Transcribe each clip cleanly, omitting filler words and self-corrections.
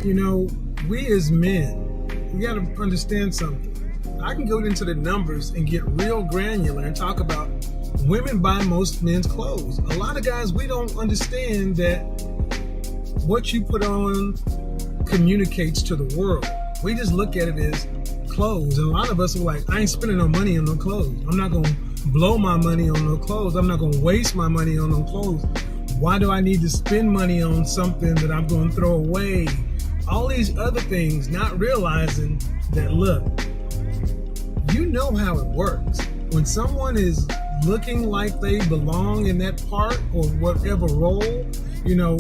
You know, we as men, we got to understand something. I can go into the numbers and get real granular and talk about women buy most men's clothes. A lot of guys, we don't understand that what you put on communicates to the world. We just look at it as clothes. And a lot of us are like, I ain't spending no money on no clothes. I'm not going to blow my money on no clothes. I'm not going to waste my money on no clothes. Why do I need to spend money on something that I'm going to throw away? All these other things, not realizing that, look, you know how it works. When someone is looking like they belong in that part or whatever role, you know,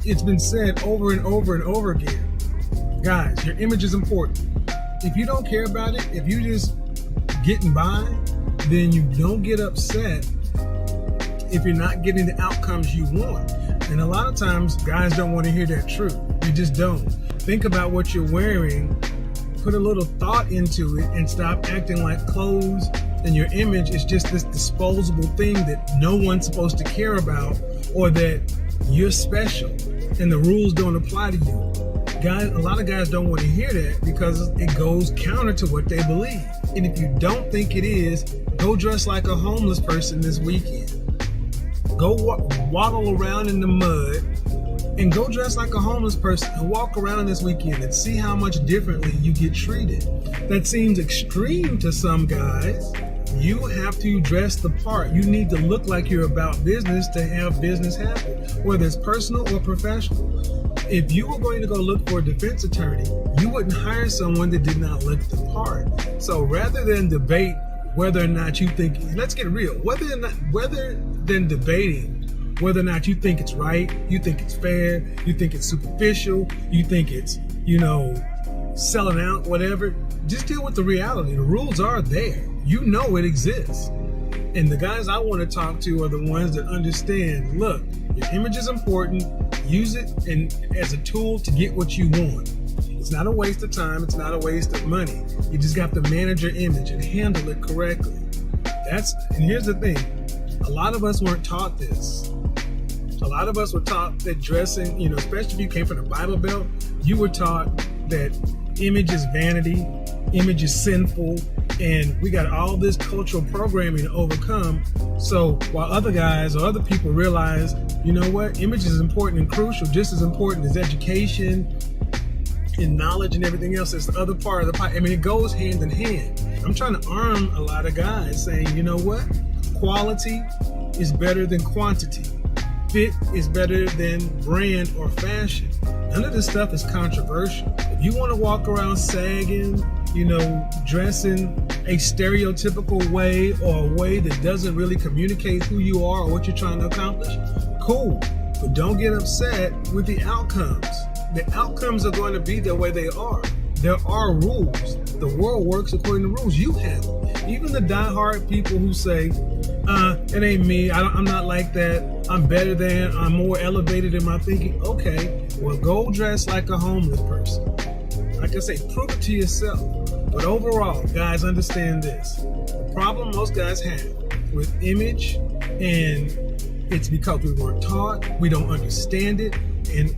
it's been said over and over and over again. Guys, your image is important. If you don't care about it, if you just getting by, then you don't get upset if you're not getting the outcomes you want. And a lot of times, guys don't want to hear that truth. You just don't. Think about what you're wearing, put a little thought into it, and stop acting like clothes and your image is just this disposable thing that no one's supposed to care about, or that you're special and the rules don't apply to you. Guys, a lot of guys don't want to hear that because it goes counter to what they believe. And if you don't think it is, go dress like a homeless person this weekend. Go waddle around in the mud and go dress like a homeless person and walk around this weekend and see how much differently you get treated. That seems extreme to some guys. You have to dress the part. You need to look like you're about business to have business happen, whether it's personal or professional. If you were going to go look for a defense attorney, you wouldn't hire someone that did not look the part. So rather than debate whether or not you think, let's get real, rather than debating whether or not you think it's right, you think it's fair, you think it's superficial, you think it's, selling out, whatever, just deal with the reality. The rules are there. You know it exists. And the guys I want to talk to are the ones that understand, look, your image is important. Use it as a tool to get what you want. It's not a waste of time. It's not a waste of money. You just got to manage your image and handle it correctly. And here's the thing. A lot of us weren't taught this. A lot of us were taught that dressing, especially if you came from the Bible Belt, you were taught that image is vanity, image is sinful, and we got all this cultural programming to overcome. So while other guys or other people realize, you know what, image is important and crucial, just as important as education and knowledge and everything else. It's the other part of the pie. It goes hand in hand. I'm trying to arm a lot of guys saying, you know what, quality is better than quantity. Fit is better than brand or fashion. None of this stuff is controversial. If you want to walk around sagging, dressing a stereotypical way or a way that doesn't really communicate who you are or what you're trying to accomplish, cool. But don't get upset with the outcomes. The outcomes are going to be the way they are. There are rules. The world works according to rules. You have them. Even the diehard people who say, it ain't me, I'm not like that, I'm better than, I'm more elevated in my thinking. Okay, well, go dress like a homeless person. Like I say, prove it to yourself. But overall, guys, understand this. The problem most guys have with image, and it's because we weren't taught, we don't understand it, and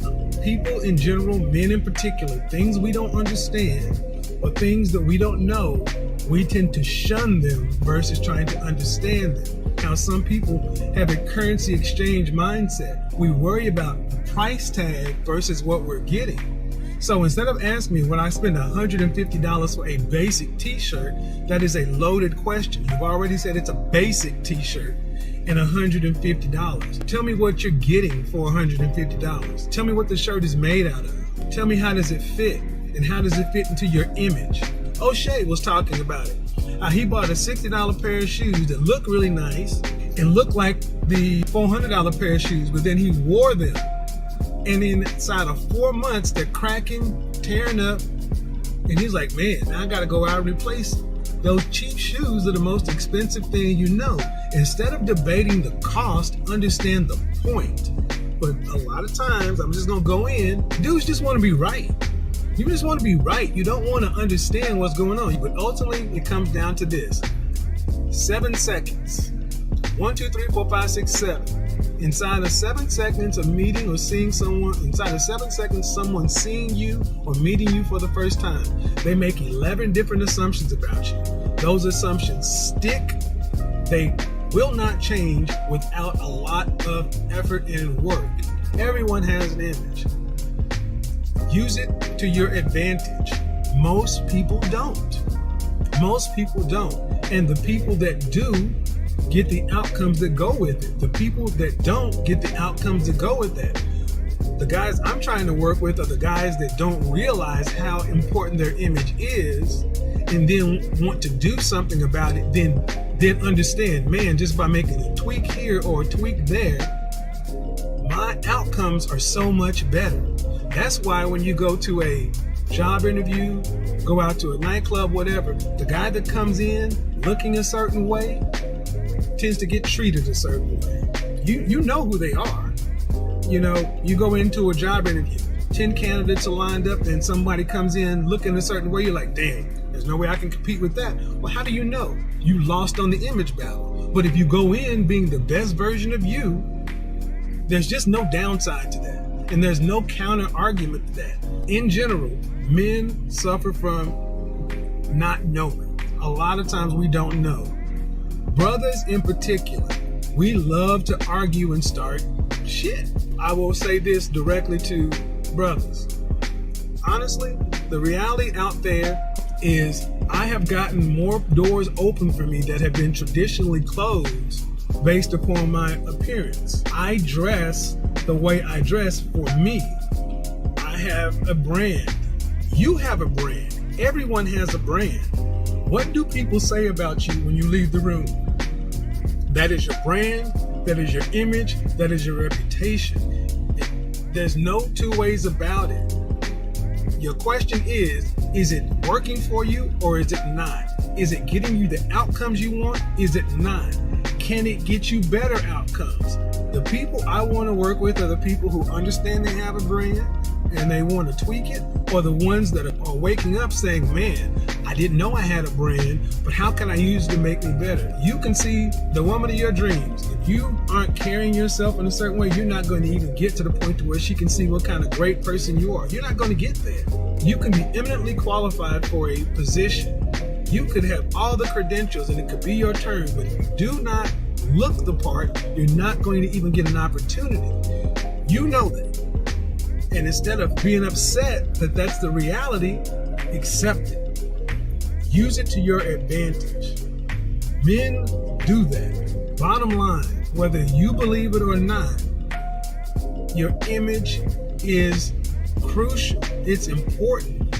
people in general, men in particular, things we don't understand or things that we don't know, we tend to shun them versus trying to understand them. Now, some people have a currency exchange mindset. We worry about the price tag versus what we're getting. So instead of asking me when I spend $150 for a basic t-shirt, that is a loaded question. You've already said it's a basic t-shirt and $150. Tell me what you're getting for $150. Tell me what the shirt is made out of. Tell me how does it fit and how does it fit into your image. O'Shea was talking about it. He bought a $60 pair of shoes that looked really nice and looked like the $400 pair of shoes, but then he wore them. And inside of 4 months, they're cracking, tearing up. And he's like, man, now I got to go out and replace them. Those cheap shoes are the most expensive thing you know. Instead of debating the cost, understand the point. But a lot of times, I'm just going to go in, dudes just want to be right. You just want to be right. You don't want to understand what's going on. But ultimately, it comes down to this. 7 seconds. 1, 2, 3, 4, 5, 6, 7. Inside of 7 seconds of meeting or seeing someone, inside of 7 seconds, someone seeing you or meeting you for the first time, they make 11 different assumptions about you. Those assumptions stick. They will not change without a lot of effort and work. Everyone has an image. Use it to your advantage. Most people don't. Most people don't. And the people that do get the outcomes that go with it. The people that don't get the outcomes that go with that. The guys I'm trying to work with are the guys that don't realize how important their image is and then want to do something about it, then understand, man, just by making a tweak here or a tweak there, my outcomes are so much better. That's why when you go to a job interview, go out to a nightclub, whatever, the guy that comes in looking a certain way tends to get treated a certain way. You know who they are. You know, you go into a job interview, 10 candidates are lined up, and somebody comes in looking a certain way, you're like, damn, there's no way I can compete with that. Well, how do you know? You lost on the image battle. But if you go in being the best version of you, there's just no downside to that. And there's no counter argument to that. In general, men suffer from not knowing. A lot of times we don't know. Brothers in particular, we love to argue and start shit. I will say this directly to brothers. Honestly, the reality out there is I have gotten more doors open for me that have been traditionally closed based upon my appearance. I dress the way I dress for me. I have a brand. You have a brand. Everyone has a brand. What do people say about you when you leave the room? That is your brand, that is your image, that is your reputation. There's no two ways about it. Your question is it working for you or is it not? Is it getting you the outcomes you want? Is it not? Can it get you better outcomes? The people I want to work with are the people who understand they have a brand and they want to tweak it, or the ones that are waking up saying, man, I didn't know I had a brand, but how can I use it to make me better? You can see the woman of your dreams. If you aren't carrying yourself in a certain way, you're not going to even get to the point to where she can see what kind of great person you are. You're not going to get there. You can be eminently qualified for a position. You could have all the credentials and it could be your turn, but if you do not look the part, you're not going to even get an opportunity. You know that. And instead of being upset that that's the reality, accept it. Use it to your advantage. Men do that. Bottom line, whether you believe it or not, your image is crucial. It's important.